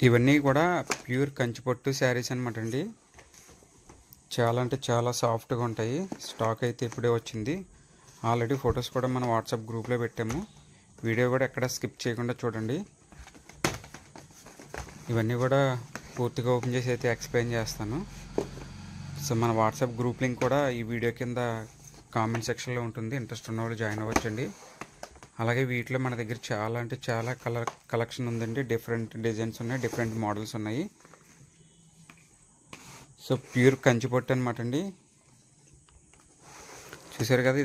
ఇవన్నీ కూడా ప్యూర్ కంచిపట్టు శారీస్ అనమాట అండి. చాలా అంటే చాలా సాఫ్ట్గా ఉంటాయి. స్టాక్ అయితే ఇప్పుడే వచ్చింది. ఆల్రెడీ ఫొటోస్ కూడా మనం వాట్సాప్ గ్రూప్లో పెట్టాము. వీడియో కూడా ఎక్కడ స్కిప్ చేయకుండా చూడండి. ఇవన్నీ కూడా పూర్తిగా ఓపెన్ చేసి అయితే ఎక్స్ప్లెయిన్ చేస్తాను. సో మన వాట్సాప్ గ్రూప్ లింక్ కూడా ఈ వీడియో కింద కామెంట్ సెక్షన్లో ఉంటుంది. ఇంట్రెస్ట్ ఉన్న వాళ్ళు జాయిన్ అవ్వచ్చండి. అలాగే వీటిలో మన దగ్గర చాలా అంటే చాలా కలెక్షన్ ఉందండి. డిఫరెంట్ డిజైన్స్ ఉన్నాయి, డిఫరెంట్ మోడల్స్ ఉన్నాయి. సో ప్యూర్ కంచిపట్టు అనమాట అండి. చూసారు కదా,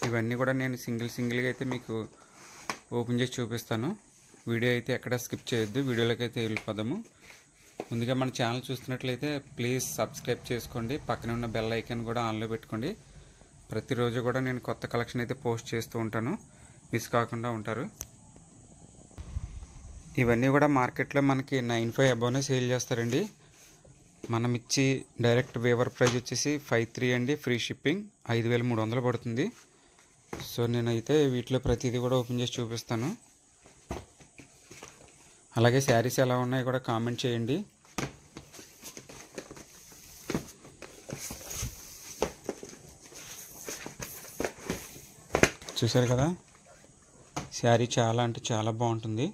ఇవన్నీ కూడా నేను సింగిల్గా అయితే మీకు ఓపెన్ చేసి చూపిస్తాను. వీడియో అయితే ఎక్కడ స్కిప్ చేయొద్దు. వీడియోలోకి అయితే వెళ్ళిపోదాము. ముందుగా మన ఛానల్ చూస్తున్నట్లయితే ప్లీజ్ సబ్స్క్రైబ్ చేసుకోండి. పక్కనే ఉన్న బెల్ ఐకాన్ కూడా ఆన్లో పెట్టుకోండి. ప్రతిరోజు కూడా నేను కొత్త కలెక్షన్ అయితే పోస్ట్ చేస్తూ ఉంటాను. మిస్ కాకుండా ఉంటారు. ఇవన్నీ కూడా మార్కెట్లో మనకి 95 అబోనే సేల్ చేస్తారండి. మనం ఇచ్చి డైరెక్ట్ వేవర్ ప్రైస్ వచ్చేసి 53 అండి. ఫ్రీ షిప్పింగ్ 5300 పడుతుంది. సో నేనైతే వీటిలో ప్రతిదీ కూడా ఓపెన్ చేసి చూపిస్తాను. అలాగే శారీస్ ఎలా ఉన్నాయో కూడా కామెంట్ చేయండి. చూసారు కదా, శారీ చాలా అంటే చాలా బాగుంటుంది.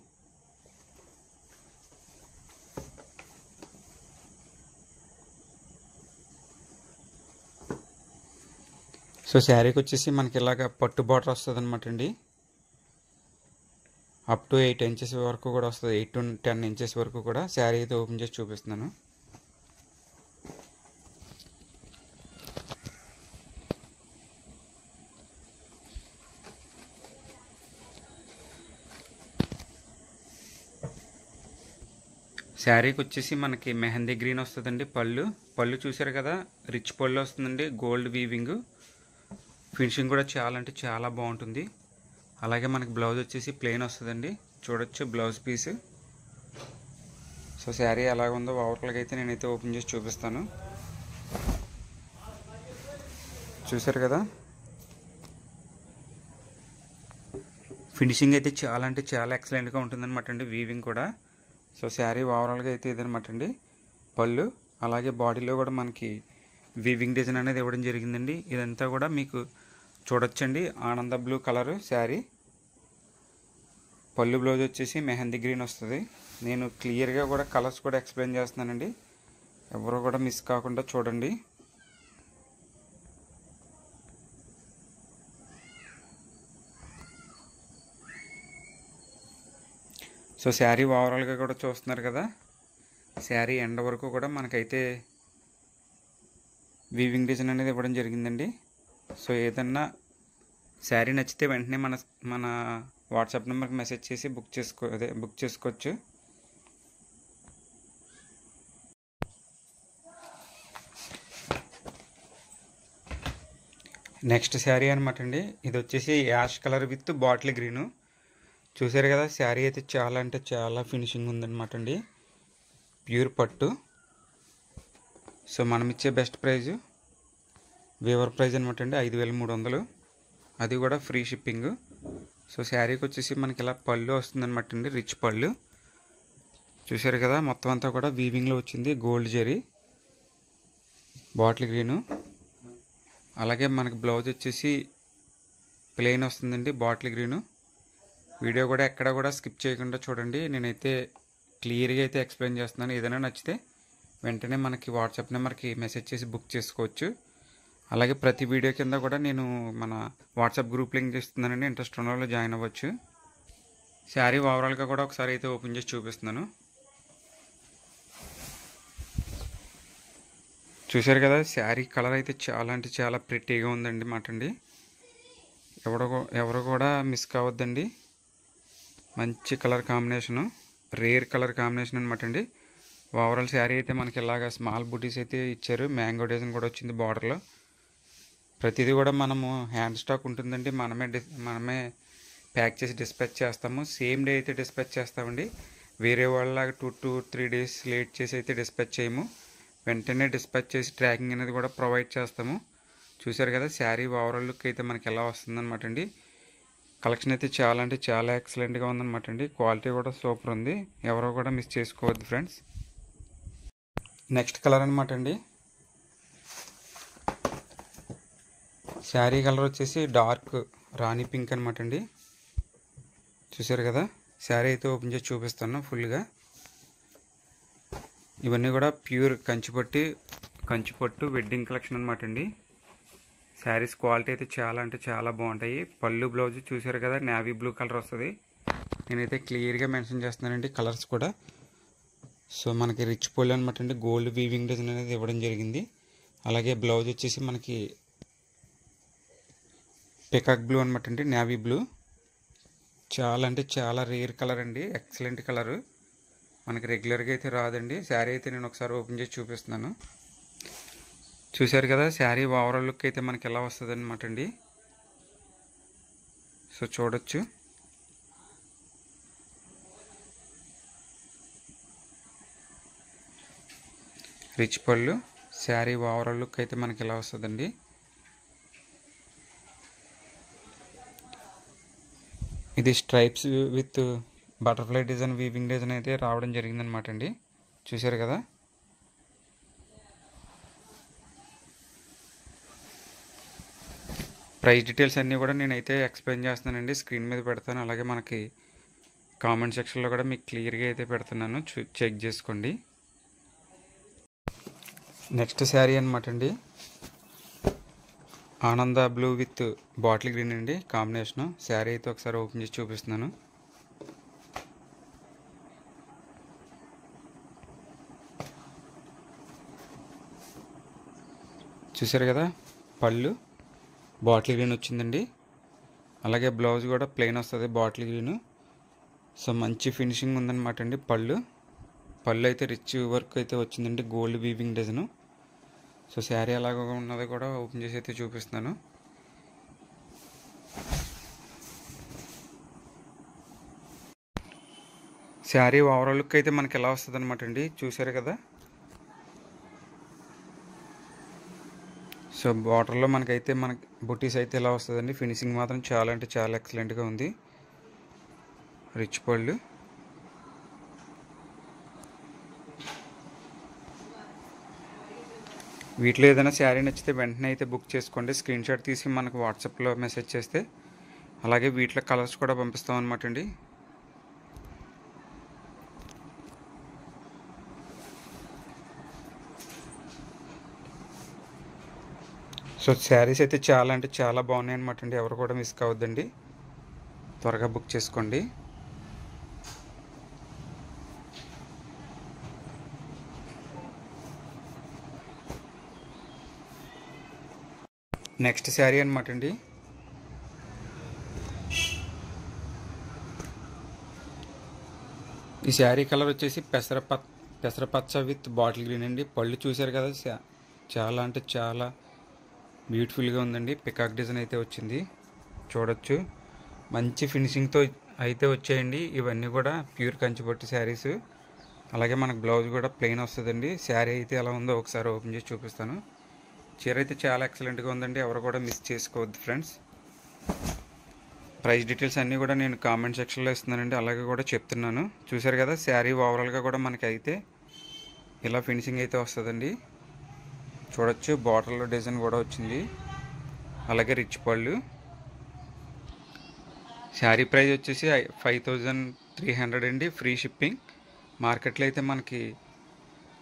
సో శారీకి వచ్చేసి మనకి ఇలాగ పట్టు బార్డర్ వస్తుంది అనమాట అండి. అప్ టు 8 ఇంచెస్ వరకు కూడా వస్తుంది. 8 to 10 ఇంచెస్ వరకు కూడా శారీ అయితే ఓపెన్ చేసి చూపిస్తున్నాను. శారీకి వచ్చేసి మనకి మెహందీ గ్రీన్ వస్తుందండి. పళ్ళు చూసారు కదా, రిచ్ పళ్ళు వస్తుందండి. గోల్డ్ వీవింగ్ ఫినిషింగ్ కూడా చాలా అంటే చాలా బాగుంటుంది. అలాగే మనకి బ్లౌజ్ వచ్చేసి ప్లెయిన్ వస్తుందండి. చూడొచ్చు బ్లౌజ్ పీస్. సో శారీ ఎలాగ ఉందో ఓవర్లాగా అయితే నేనైతే ఓపెన్ చేసి చూపిస్తాను. చూసారు కదా, ఫినిషింగ్ అయితే చాలా అంటే చాలా ఎక్సలెంట్గా ఉంటుందన్నమాట అండి. వీవింగ్ కూడా. సో శారీ ఓవరాల్గా అయితే ఇదనమాట అండి. పళ్ళు అలాగే బాడీలో కూడా మనకి వీవింగ్ డిజైన్ అనేది ఇవ్వడం జరిగిందండి. ఇదంతా కూడా మీకు చూడొచ్చండి. ఆనంద బ్లూ కలర్ శారీ. పళ్ళు బ్లౌజ్ వచ్చేసి మెహందీ గ్రీన్ వస్తుంది. నేను క్లియర్గా కూడా కలర్స్ కూడా ఎక్స్ప్లెయిన్ చేస్తున్నానండి. ఎవరు కూడా మిస్ కాకుండా చూడండి. సో శారీ ఓవరాల్గా కూడా చూస్తున్నారు కదా, శారీ ఎండ్ వరకు కూడా మనకైతే వీవింగ్ డిజైన్ అనేది ఇవ్వడం జరిగిందండి. సో ఏదన్నా శారీ నచ్చితే వెంటనే మన వాట్సాప్ నెంబర్కి మెసేజ్ చేసి బుక్ చేసుకోవచ్చు. నెక్స్ట్ శారీ అనమాట అండి. ఇది వచ్చేసి ash colour with bottle green. చూసారు కదా, శారీ అయితే చాలా అంటే చాలా ఫినిషింగ్ ఉందన్నమాట అండి. ప్యూర్ పట్టు. సో మనం ఇచ్చే బెస్ట్ ప్రైజు వేవర్ ప్రైజ్ అనమాట అండి, 5300. అది కూడా ఫ్రీ షిప్పింగ్. సో శారీకి వచ్చేసి మనకి ఇలా పళ్ళు వస్తుందన్నమాట అండి, రిచ్ పళ్ళు. చూసారు కదా, మొత్తం అంతా కూడా వీవింగ్లో వచ్చింది. Gold zari, bottle green. అలాగే మనకి బ్లౌజ్ వచ్చేసి ప్లెయిన్ వస్తుందండి, బాటిల్ గ్రీను. వీడియో కూడా ఎక్కడ కూడా స్కిప్ చేయకుండా చూడండి. నేనైతే క్లియర్గా అయితే ఎక్స్ప్లెయిన్ చేస్తున్నాను. ఏదైనా నచ్చితే వెంటనే మనకి వాట్సాప్ నెంబర్కి మెసేజ్ చేసి బుక్ చేసుకోవచ్చు. అలాగే ప్రతి వీడియో కింద కూడా నేను మన వాట్సాప్ గ్రూప్ లింక్ ఇస్తున్నానండి. ఇంట్రెస్ట్ ఉన్న వాళ్ళు జాయిన్ అవ్వచ్చు. శారీ ఓవరాల్గా కూడా ఒకసారి అయితే ఓపెన్ చేసి చూపిస్తున్నాను. చూసారు కదా, శారీ కలర్ అయితే చాలా అంటే చాలా ప్రిటీగా ఉందండి మాట అండి. ఎవరు కూడా మిస్ కావద్దండి. మంచి colour combination, rare colour combination అనమాట అండి. ఓవరాల్ శారీ అయితే మనకి ఇలాగా స్మాల్ బుటీస్ అయితే ఇచ్చారు. మ్యాంగో డిజైన్ కూడా వచ్చింది బార్డర్లో. ప్రతిదీ కూడా మనము హ్యాండ్ స్టాక్ ఉంటుందండి. మనమే ప్యాక్ చేసి డిస్పాచ్ చేస్తాము. సేమ్ డే అయితే డిస్పాచ్ చేస్తామండి. వేరే వాళ్ళలాగా 2 to 3 days లేట్ చేసి అయితే డిస్పాచ్ చేయము. వెంటనే డిస్పాచ్ చేసి ట్రాకింగ్ అనేది కూడా ప్రొవైడ్ చేస్తాము. చూసారు కదా, శారీ ఓవరాల్ లుక్ అయితే మనకి ఎలా వస్తుందన్నమాట అండి. కలెక్షన్ అయితే చాలా అంటే చాలా ఎక్సలెంట్గా ఉందన్నమాట అండి. క్వాలిటీ కూడా సూపర్ ఉంది. ఎవరో కూడా మిస్ చేసుకోవద్దు ఫ్రెండ్స్. నెక్స్ట్ కలర్ అనమాట అండి. శారీ కలర్ వచ్చేసి డార్క్ రాణి పింక్ అనమాట అండి. చూసారు కదా, శారీ అయితే ఓపెన్ చేసి చూపిస్తాను ఫుల్గా. ఇవన్నీ కూడా ప్యూర్ కంచిపట్టు వెడ్డింగ్ కలెక్షన్ అనమాట అండి. శారీస్ క్వాలిటీ అయితే చాలా అంటే చాలా బాగుంటాయి. పళ్ళు బ్లౌజ్ చూసారు కదా, నేవీ బ్లూ కలర్ వస్తుంది. నేనైతే క్లియర్గా మెన్షన్ చేస్తున్నానండి కలర్స్ కూడా. సో మనకి రిచ్ పళ్ళు అనమాట అండి. గోల్డ్ వీవింగ్ డిజైన్ అనేది ఇవ్వడం జరిగింది. అలాగే బ్లౌజ్ వచ్చేసి మనకి పికాక్ బ్లూ అనమాట అండి, నేవీ బ్లూ. చాలా అంటే చాలా రేర్ కలర్ అండి, ఎక్సలెంట్ కలరు. మనకి రెగ్యులర్గా అయితే రాదండి. శారీ అయితే నేను ఒకసారి ఓపెన్ చేసి చూపిస్తున్నాను. చూశారు కదా, శారీ ఓవరాల్ లుక్ అయితే మనకి ఎలా వస్తుంది అనమాట అండి. సో చూడొచ్చు. రిచ్ పళ్ళు, శారీ ఓవరాల్ లుక్ అయితే మనకి ఎలా వస్తుందండి. ఇది stripes with butterfly design weaving design అయితే రావడం జరిగిందనమాట అండి. చూశారు కదా. ప్రైస్ డీటెయిల్స్ అన్నీ కూడా నేనైతే ఎక్స్ప్లెయిన్ చేస్తున్నానండి, స్క్రీన్ మీద పెడతాను. అలాగే మనకి కామెంట్ సెక్షన్లో కూడా మీకు క్లియర్గా అయితే పెడుతున్నాను, చెక్ చేసుకోండి. నెక్స్ట్ శారీ అనమాట అండి. ఆనంద బ్లూ విత్ బాటిల్ గ్రీన్ అండి కాంబినేషను. శారీ అయితే ఒకసారి ఓపెన్ చేసి చూపిస్తున్నాను. చూసారు కదా, పళ్ళు బాటిల్ గ్రీన్ వచ్చిందండి. అలాగే బ్లౌజ్ కూడా ప్లెయిన్ వస్తుంది బాటిల్ గ్రీను. సో మంచి ఫినిషింగ్ ఉందన్నమాట అండి. పళ్ళు అయితే రిచ్ వర్క్ అయితే వచ్చిందండి, gold weaving design. So sari ఎలాగ ఉన్నది కూడా ఓపెన్ చేసి అయితే చూపిస్తున్నాను. శారీ ఓవరాల్ లుక్ అయితే మనకి ఎలా వస్తుంది అనమాట అండి. చూసారు కదా. సో బార్డర్లో మనకి బుటీస్ అయితే ఎలా వస్తుందండి. ఫినిషింగ్ మాత్రం చాలా అంటే చాలా ఎక్సలెంట్గా ఉంది. రిచ్ పళ్ళు, వీటిలో ఏదైనా శారీ నచ్చితే వెంటనే అయితే బుక్ చేసుకోండి. స్క్రీన్ షాట్ తీసి మనకు వాట్సాప్లో మెసేజ్ చేస్తే, అలాగే వీటిలో కలర్స్ కూడా పంపిస్తాం అనమాట అండి. సో శారీస్ అయితే చాలా అంటే చాలా బాగున్నాయి అనమాట అండి. ఎవరు కూడా మిస్ కావద్దండి, త్వరగా బుక్ చేసుకోండి. నెక్స్ట్ శారీ అనమాట అండి. ఈ శారీ కలర్ వచ్చేసి పెసరపచ్చ విత్ బాటిల్ గ్రీన్ అండి. పళ్ళు చూసారు కదా, చాలా అంటే చాలా బ్యూటిఫుల్గా ఉందండి. పికాక్ డిజైన్ అయితే వచ్చింది, చూడొచ్చు. మంచి ఫినిషింగ్తో అయితే వచ్చాయండి. ఇవన్నీ కూడా ప్యూర్ కంచిపట్టు శారీస్. అలాగే మనకు బ్లౌజ్ కూడా ప్లెయిన్ వస్తుందండి. శారీ అయితే ఎలా ఉందో ఒకసారి ఓపెన్ చేసి చూపిస్తాను. చీర అయితే చాలా ఎక్సలెంట్గా ఉందండి, ఎవరు కూడా మిస్ చేసుకోవద్దు ఫ్రెండ్స్. ప్రైస్ డీటెయిల్స్ అన్నీ కూడా నేను కామెంట్ సెక్షన్లో ఇస్తున్నానండి, అలాగే కూడా చెప్తున్నాను. చూసారు కదా, శారీ ఓవరాల్గా కూడా మనకి అయితే ఇలా ఫినిషింగ్ అయితే వస్తుందండి. చూడొచ్చు, బార్డర్లో డిజైన్ కూడా వచ్చింది. అలాగే రిచ్ పళ్ళు. శారీ ప్రైస్ వచ్చేసి 5300 అండి, ఫ్రీ షిప్పింగ్. మార్కెట్లో అయితే మనకి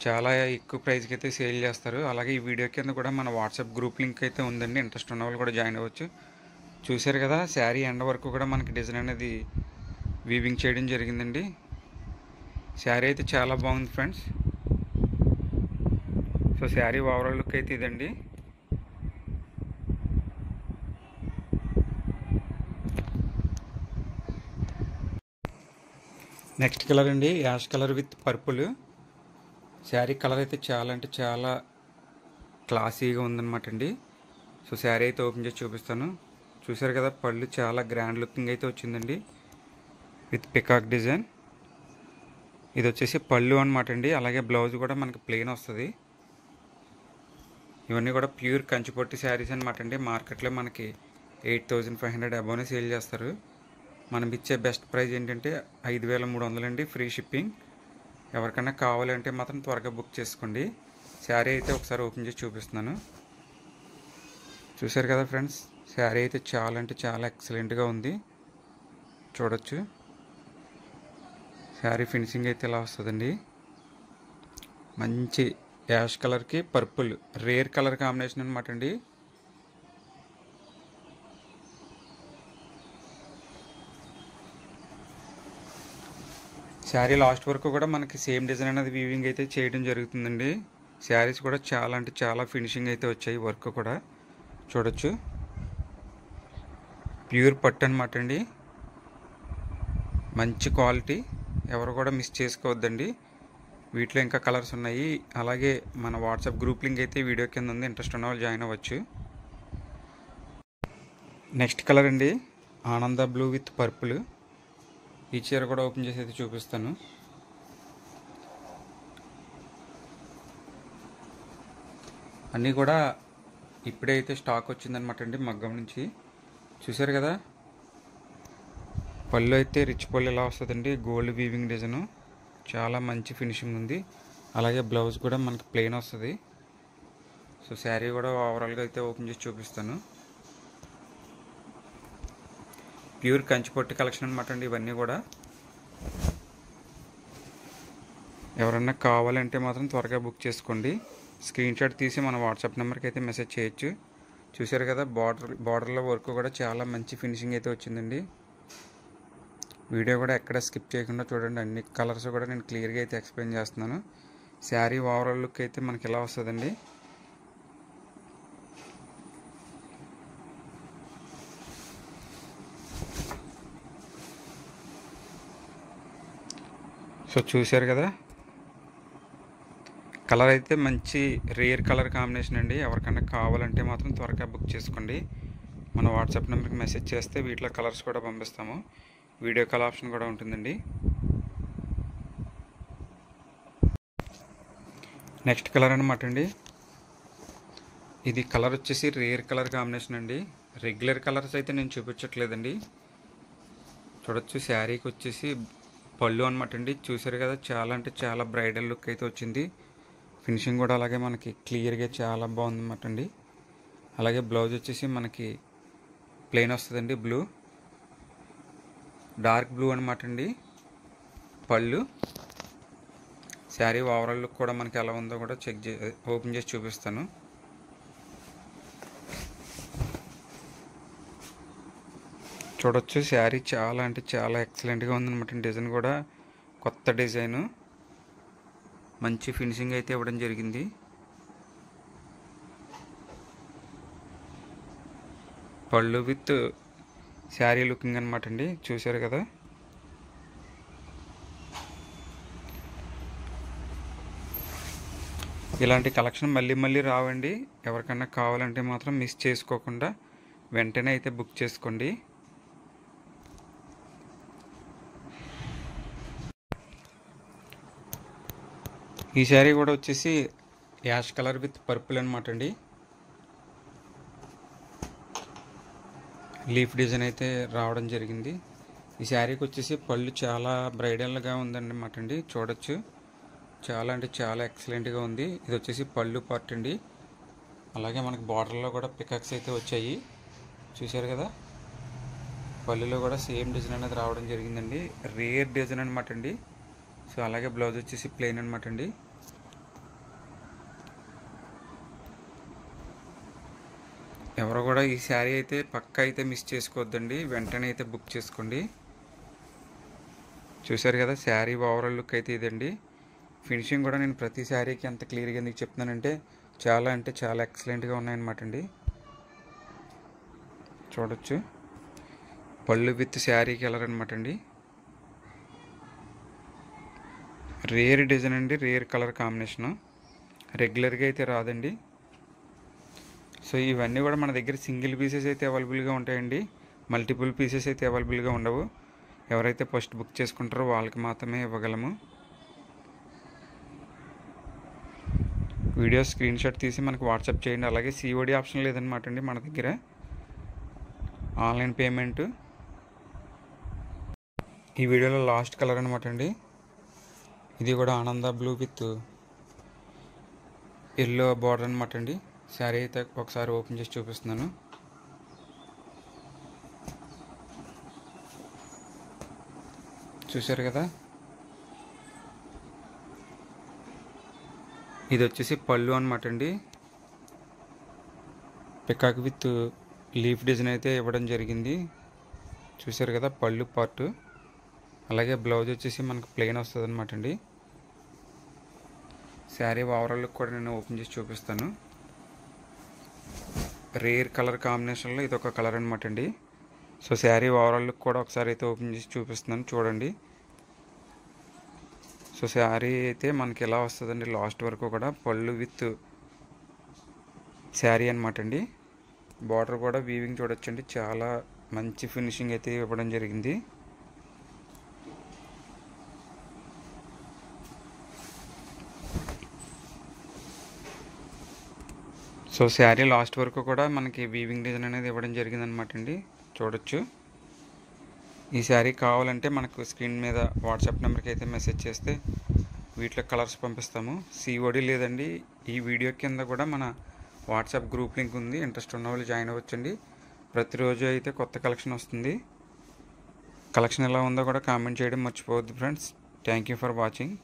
చాలా ఎక్కువ ప్రైస్కి అయితే సేల్ చేస్తారు. అలాగే ఈ వీడియో కింద కూడా మన వాట్సాప్ గ్రూప్ లింక్ అయితే ఉందండి, ఇంట్రెస్ట్ ఉన్న వాళ్ళు కూడా జాయిన్ అవ్వచ్చు. చూసారు కదా, శారీ ఎండ వరకు కూడా మనకి డిజైన్ అనేది వీవింగ్ చేయడం జరిగిందండి. శారీ అయితే చాలా బాగుంది friends. So sari overall look అయితే ఇదండి. నెక్స్ట్ కలర్ అండి, ash colour with purple. Sari colour అయితే చాలా అంటే చాలా క్లాసీగా ఉందన్నమాట అండి. సో శారీ అయితే ఓపెన్ చేసి చూపిస్తాను. చూసారు కదా, పళ్ళు చాలా గ్రాండ్ లుకింగ్ అయితే వచ్చిందండి విత్ పికాక్ డిజైన్. ఇది వచ్చేసి పళ్ళు అనమాట అండి. అలాగే బ్లౌజ్ కూడా మనకి ప్లెయిన్ వస్తుంది. ఇవన్నీ కూడా ప్యూర్ కంచిపట్టు శారీస్ అనమాట అండి. మార్కెట్లో మనకి 8500 అబోనే సేల్ చేస్తారు. మనం ఇచ్చే బెస్ట్ ప్రైస్ ఏంటంటే 5300 అండి, ఫ్రీ షిప్పింగ్. ఎవరికైనా కావాలంటే మాత్రం త్వరగా బుక్ చేసుకోండి. శారీ అయితే ఒకసారి ఓపెన్ చేసి చూపిస్తున్నాను. చూసారు కదా ఫ్రెండ్స్, శారీ అయితే చాలా అంటే చాలా ఎక్సలెంట్గా ఉంది. చూడొచ్చు శారీ ఫినిషింగ్ అయితే ఇలా వస్తుందండి. మంచి యాష్ కలర్కి పర్పుల్ రేర్ కలర్ కాంబినేషన్ అనమాట అండి. శారీ లాస్ట్ వరకు కూడా మనకి సేమ్ డిజైన్ అనేది వీవింగ్ అయితే చేయడం జరుగుతుందండి. శారీస్ కూడా చాలా అంటే చాలా ఫినిషింగ్ అయితే వచ్చాయి. వర్క్ కూడా చూడొచ్చు, ప్యూర్ పట్టు అనమాట అండి. మంచి క్వాలిటీ, ఎవరు కూడా మిస్ చేసుకోవద్దండి. వీటిలో ఇంకా కలర్స్ ఉన్నాయి. అలాగే మన వాట్సాప్ గ్రూప్ లింక్ అయితే వీడియో కింద ఉంది, ఇంట్రెస్ట్ ఉన్న వాళ్ళు జాయిన్ అవ్వచ్చు. నెక్స్ట్ కలర్ అండి, ఆనంద బ్లూ విత్ పర్పుల్. ఈ చీర కూడా ఓపెన్ చేసి అయితే చూపిస్తాను. అన్నీ కూడా ఇప్పుడే అయితే స్టాక్ వచ్చిందనమాట అండి మగ్గం నుంచి. చూసారు కదా, పళ్ళు అయితే రిచ్ పళ్ళు ఎలా వస్తుందండి, గోల్డ్ వీవింగ్ డిజైన్, చాలా మంచి ఫినిషింగ్ ఉంది. అలాగే బ్లౌజ్ కూడా మనకి ప్లెయిన్ వస్తుంది. సో శారీ కూడా ఓవరాల్గా అయితే ఓపెన్ చేసి చూపిస్తాను. ప్యూర్ కంచిపట్టు కలెక్షన్ అనమాట అండి ఇవన్నీ కూడా. ఎవరన్నా కావాలంటే మాత్రం త్వరగా బుక్ చేసుకోండి. స్క్రీన్ షాట్ తీసి మన వాట్సాప్ నెంబర్కి అయితే మెసేజ్ చేయొచ్చు. చూసారు కదా, బార్డర్లో వర్క్ కూడా చాలా మంచి ఫినిషింగ్ అయితే వచ్చిందండి. వీడియో కూడా ఎక్కడ స్కిప్ చేయకుండా చూడండి. అన్ని కలర్స్ కూడా నేను క్లియర్గా అయితే ఎక్స్ప్లెయిన్ చేస్తున్నాను. శారీ ఓవరాల్ లుక్ అయితే మనకి ఎలా వస్తుందండి. సో చూసారు కదా, కలర్ అయితే మంచి రేర్ కలర్ కాంబినేషన్ అండి. ఎవరికన్నా కావాలంటే మాత్రం త్వరగా బుక్ చేసుకోండి. మన వాట్సాప్ నెంబర్కి మెసేజ్ చేస్తే వీటిలో కలర్స్ కూడా పంపిస్తాము. వీడియో కాల్ ఆప్షన్ కూడా ఉంటుందండి. నెక్స్ట్ కలర్ అనమాట అండి. ఇది కలర్ వచ్చేసి రేర్ కలర్ కాంబినేషన్ అండి. రెగ్యులర్ కలర్స్ అయితే నేను చూపించట్లేదండి. చూడొచ్చు, శారీకి వచ్చేసి పళ్ళు అనమాట అండి. చూసారు కదా, చాలా అంటే చాలా బ్రైడల్ లుక్ అయితే వచ్చింది. ఫినిషింగ్ కూడా అలాగే మనకి క్లియర్గా చాలా బాగుంది అనమాట అండి. అలాగే బ్లౌజ్ వచ్చేసి మనకి ప్లెయిన్ వస్తుందండి, బ్లూ, డార్క్ బ్లూ అనమాట అండి పళ్ళు. శారీ ఓవరాల్ లుక్ కూడా మనకి ఎలా ఉందో కూడా ఓపెన్ చేసి చూపిస్తాను. చూడొచ్చు, శారీ చాలా అంటే చాలా ఎక్సలెంట్గా ఉందన్నమాట. డిజైన్ కూడా కొత్త డిజైను, మంచి ఫినిషింగ్ అయితే ఇవ్వడం జరిగింది. పళ్ళు విత్ శారీ లుకింగ్ అనమాట అండి. చూసారు కదా, ఇలాంటి కలెక్షన్ మళ్ళీ మళ్ళీ రావండి. ఎవరికన్నా కావాలంటే మాత్రం మిస్ చేసుకోకుండా వెంటనే అయితే బుక్ చేసుకోండి. ఈ శారీ కూడా వచ్చేసి యాష్ కలర్ విత్ పర్పుల్ అనమాట అండి. లీఫ్ డిజైన్ అయితే రావడం జరిగింది. ఈ శారీకి వచ్చేసి పళ్ళు చాలా బ్రైడల్గా ఉందన్నమాట అండి. చూడొచ్చు, చాలా అంటే చాలా ఎక్సలెంట్గా ఉంది. ఇది వచ్చేసి పళ్ళు పార్ట్ అండి. అలాగే మనకి బార్డర్లో కూడా పికాక్స్ అయితే వచ్చాయి. చూసారు కదా, పళ్ళులో కూడా సేమ్ డిజైన్ అనేది రావడం జరిగిందండి. రేర్ డిజైన్ అనమాట అండి. సో అలాగే బ్లౌజ్ వచ్చేసి ప్లెయిన్ అనమాట అండి. ఎవరు కూడా ఈ శారీ అయితే పక్కా అయితే మిస్ చేసుకోవద్దండి, వెంటనే అయితే బుక్ చేసుకోండి. చూసారు కదా, శారీ ఓవరాల్ లుక్ అయితే ఇదండి. ఫినిషింగ్ కూడా నేను ప్రతి శారీకి ఎంత క్లియర్గా ఎందుకు చెప్తున్నానంటే చాలా అంటే చాలా ఎక్సలెంట్గా ఉన్నాయన్నమాట అండి. చూడొచ్చు, పళ్ళు విత్ శారీ కలర్ అనమాట అండి. రేర్ డిజైన్ అండి, రేర్ కలర్ కాంబినేషను, రెగ్యులర్గా అయితే రాదండి. సో ఇవన్నీ కూడా మన దగ్గర సింగిల్ పీసెస్ అయితే అవైలబుల్గా ఉంటాయండి. మల్టిపుల్ పీసెస్ అయితే అవైలబుల్గా ఉండవు. ఎవరైతే ఫస్ట్ బుక్ చేసుకుంటారో వాళ్ళకి మాత్రమే ఇవ్వగలము. వీడియో స్క్రీన్ షాట్ తీసి మనకు వాట్సాప్ చేయండి. అలాగే COD ఆప్షన్ లేదనమాట అండి మన దగ్గర. ఆన్లైన్ పేమెంట్ ఈ వీడియోలో లాస్ట్ కలర్ అనమాట అండి. ఇది కూడా ఆనంద బ్లూ విత్ ఎల్లో బార్డర్ అనమాట అండి. శారీ అయితే ఒకసారి ఓపెన్ చేసి చూపిస్తున్నాను. చూసారు కదా, ఇది వచ్చేసి పళ్ళు అనమాట అండి. పికాక్ విత్ లీఫ్ డిజైన్ అయితే ఇవ్వడం జరిగింది. చూసారు కదా పళ్ళు పార్ట్. అలాగే బ్లౌజ్ వచ్చేసి మనకు ప్లెయిన్ వస్తుంది అనమాట అండి. శారీ ఓవరాల్ లుక్ కూడా నేను ఓపెన్ చేసి చూపిస్తాను. రేర్ కలర్ కాంబినేషన్లో ఇది ఒక కలర్ అనమాట అండి. సో శారీ ఓవరాల్ లుక్ కూడా ఒకసారి అయితే ఓపెన్ చేసి చూపిస్తున్నాను, చూడండి. సో శారీ అయితే మనకి ఎలా వస్తుందండి, లాస్ట్ వరకు కూడా పళ్ళు విత్ శారీ అనమాట అండి. బార్డర్ కూడా వీవింగ్ చూడొచ్చండి, చాలా మంచి ఫినిషింగ్ అయితే ఇవ్వడం జరిగింది. సో శారీ లాస్ట్ వరకు కూడా మనకి వీవింగ్ డిజైన్ అనేది ఇవ్వడం జరిగింది అనమాట అండి, చూడొచ్చు. ఈ శారీ కావాలంటే మనకు స్క్రీన్ మీద వాట్సాప్ నెంబర్కి అయితే మెసేజ్ చేస్తే వీటిలో కలర్స్ పంపిస్తాము. సిఓడి లేదండి. ఈ వీడియో కింద కూడా మన వాట్సాప్ గ్రూప్ లింక్ ఉంది, ఇంట్రెస్ట్ ఉన్న వాళ్ళు జాయిన్ అవ్వచ్చండి. ప్రతిరోజు అయితే కొత్త కలెక్షన్ వస్తుంది. కలెక్షన్ ఎలా ఉందో కూడా కామెంట్ చేయడం మర్చిపోవద్దు friends. Thank you for watching.